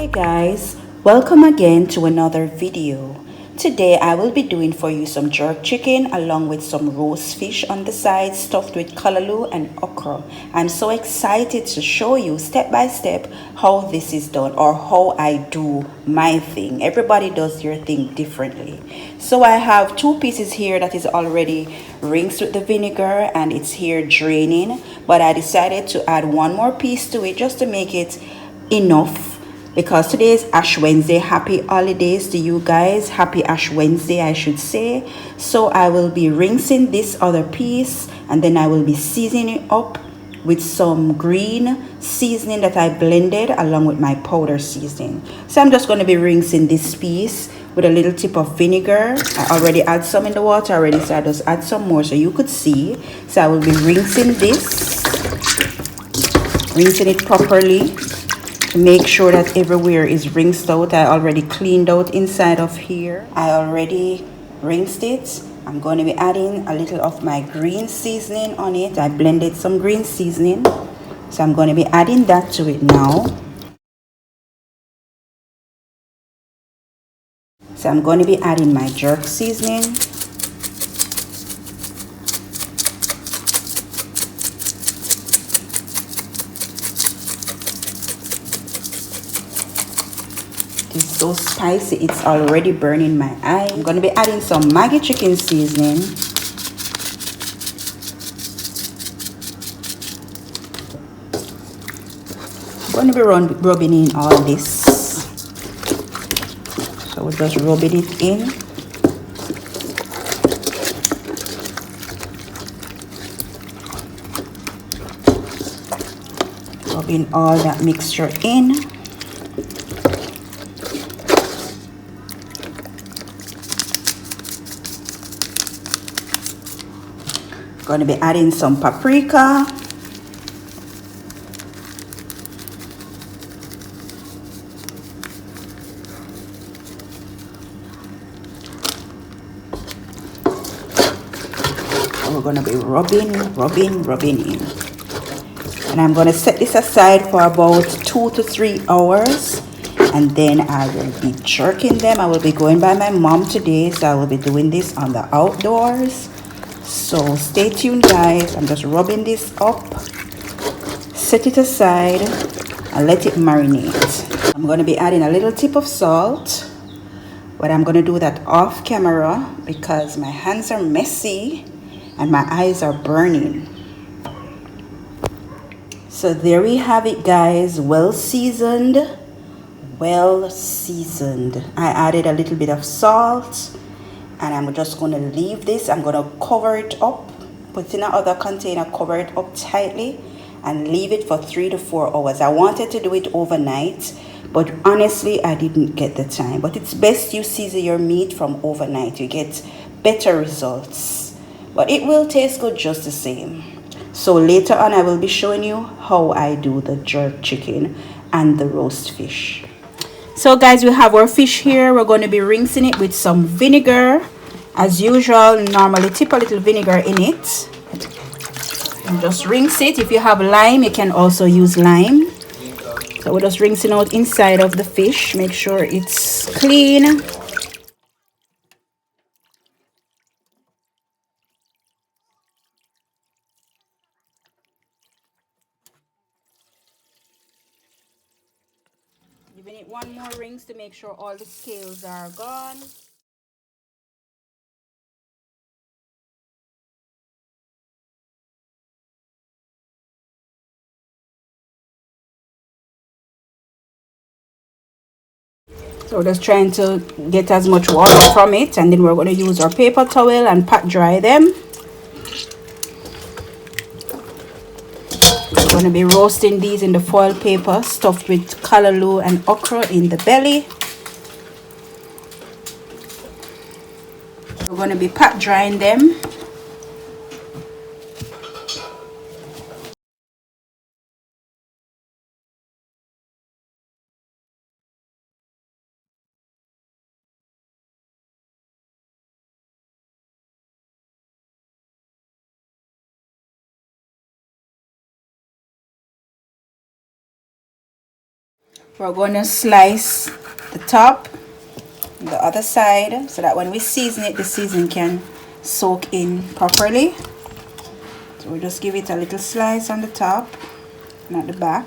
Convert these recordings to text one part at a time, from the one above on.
Hey guys, welcome again to another video. Today I will be doing for you some jerk chicken along with some roast fish on the side stuffed with callaloo and okra. I'm so excited to show you step by step how this is done or how I do my thing. Everybody does your thing differently. So I have two pieces here that is already rinsed with the vinegar and it's here draining, but I decided to add one more piece to it just to make it enough because today is Ash Wednesday. Happy holidays to you guys. Happy Ash Wednesday, I should say. So I will be rinsing this other piece and then I will be seasoning it up with some green seasoning that I blended along with my powder seasoning. So I'm just going to be rinsing this piece with a little tip of vinegar. I already add some in the water already, so I just add some more so you could see. So I will be rinsing it properly to make sure that everywhere is rinsed out. I already cleaned out inside of here. I already rinsed it. I'm going to be adding a little of my green seasoning on it. I blended some green seasoning, so I'm going to be adding that to it now. So I'm going to be adding my jerk seasoning. It's so spicy, it's already burning my eye. I'm going to be adding some Maggi chicken seasoning. I'm going to be rubbing in all this. So we're just rubbing it in. Rubbing all that mixture in. Going to be adding some paprika. And we're going to be rubbing in. And I'm going to set this aside for about 2 to 3 hours. And then I will be jerking them. I will be going by my mom today, so I will be doing this on the outdoors. So stay tuned guys. I'm just rubbing this up. Set it aside and let it marinate. I'm going to be adding a little tip of salt, but I'm going to do that off camera because my hands are messy and my eyes are burning. So there we have it guys, well seasoned. I added a little bit of salt and I'm just going to leave this. I'm going to cover it up, put it in another container, cover it up tightly and leave it for 3 to 4 hours. I wanted to do it overnight, but honestly I didn't get the time. But it's best you season your meat from overnight. You get better results, but it will taste good just the same. So later on I will be showing you how I do the jerk chicken and the roast fish. So guys, we have our fish here. We're going to be rinsing it with some vinegar. As usual, normally tip a little vinegar in it. And just rinse it. If you have lime, you can also use lime. So we're just rinsing out inside of the fish. Make sure it's clean. Giving it one more rinse to make sure all the scales are gone. So we're just trying to get as much water from it, and then we're going to use our paper towel and pat dry them. We're going to be roasting these in the foil paper stuffed with callaloo and okra in the belly. We're going to be pat drying them. We're going to slice the top, the other side, so that when we season it, the seasoning can soak in properly. So we'll just give it a little slice on the top and at the back.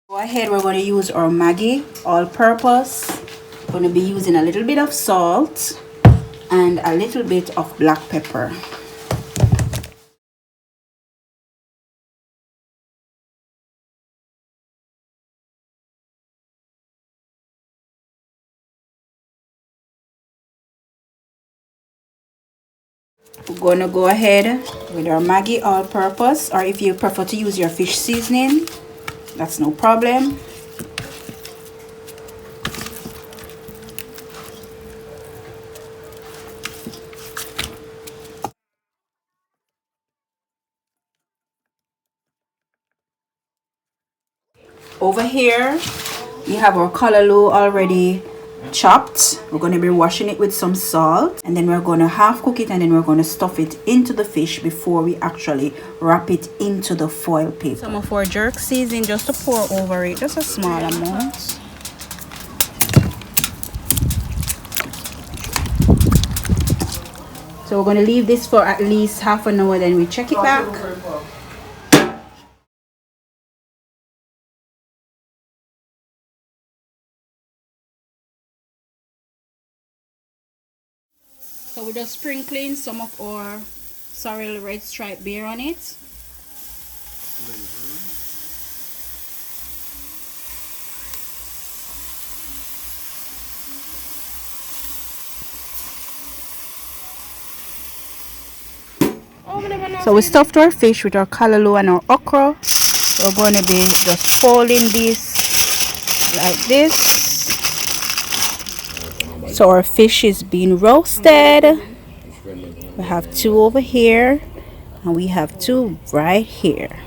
Go ahead, we're going to use our Maggi all-purpose. Going to be using a little bit of salt and a little bit of black pepper. We're going to go ahead with our Maggi all-purpose, or if you prefer to use your fish seasoning, that's no problem. Over here, we have our callaloo already chopped. We're going to be washing it with some salt, and then we're going to half cook it, and then we're going to stuff it into the fish before we actually wrap it into the foil paper. Some of our jerk seasoning just to pour over it, just a small amount. So we're going to leave this for at least half an hour, then we check it back. So we're just sprinkling some of our sorrel red stripe beer on it. So we stuffed our fish with our callaloo and our okra. We're going to be just folding this like this. So our fish is being roasted. We have two over here and we have two right here.